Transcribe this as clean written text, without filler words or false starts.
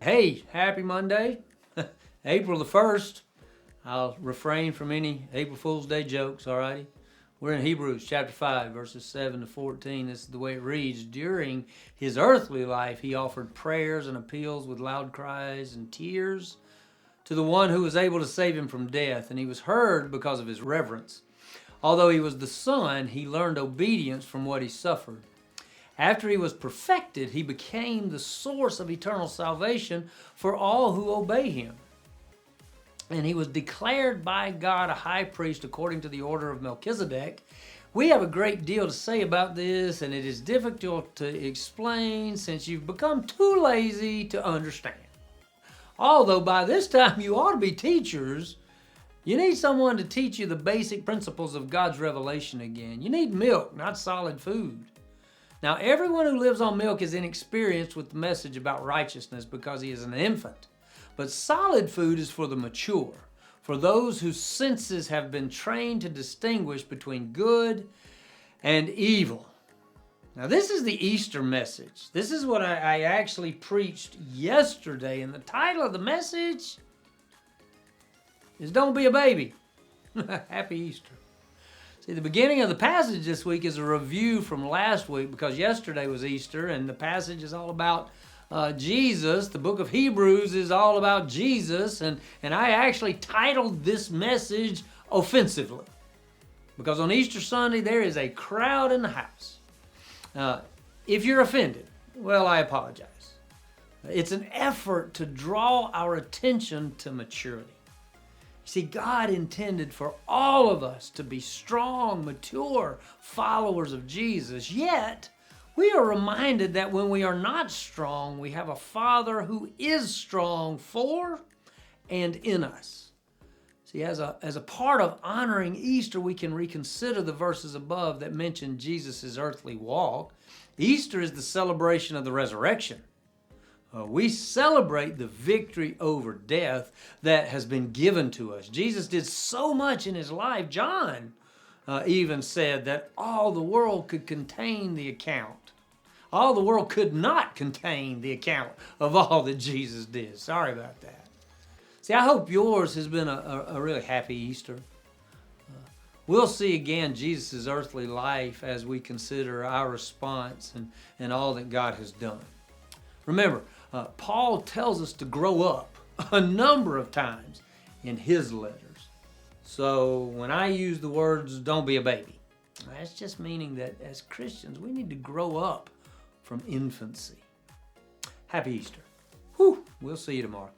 Hey, happy Monday, April the 1st. I'll refrain from any April Fool's Day jokes, alrighty? We're in Hebrews chapter 5, verses 7 to 14. This is the way it reads. During his earthly life, he offered prayers and appeals with loud cries and tears to the one who was able to save him from death, and he was heard because of his reverence. Although he was the Son, he learned obedience from what he suffered. After he was perfected, he became the source of eternal salvation for all who obey him. And he was declared by God a high priest according to the order of Melchizedek. We have a great deal to say about this, and it is difficult to explain since you've become too lazy to understand. Although by this time you ought to be teachers, you need someone to teach you the basic principles of God's revelation again. You need milk, not solid food. Now, everyone who lives on milk is inexperienced with the message about righteousness because he is an infant. But solid food is for the mature, for those whose senses have been trained to distinguish between good and evil. Now, this is the Easter message. This is what I actually preached yesterday, and the title of the message is Don't Be a Baby. Happy Easter. See, the beginning of the passage this week is a review from last week because yesterday was Easter, and the passage is all about Jesus. The book of Hebrews is all about Jesus, and I actually titled this message offensively because on Easter Sunday there is a crowd in the house. If you're offended, well, I apologize. It's an effort to draw our attention to maturity. See, God intended for all of us to be strong, mature followers of Jesus, yet we are reminded that when we are not strong, we have a Father who is strong for and in us. See, as a part of honoring Easter, we can reconsider the verses above that mention Jesus' earthly walk. Easter is the celebration of the resurrection. We celebrate the victory over death that has been given to us. Jesus did so much in his life. John even said that all the world could contain the account. All the world could not contain the account of all that Jesus did. Sorry about that. See, I hope yours has been a really happy Easter. We'll see again Jesus' earthly life as we consider our response and all that God has done. Remember, Paul tells us to grow up a number of times in his letters. So when I use the words, don't be a baby, that's just meaning that as Christians, we need to grow up from infancy. Happy Easter. We'll see you tomorrow.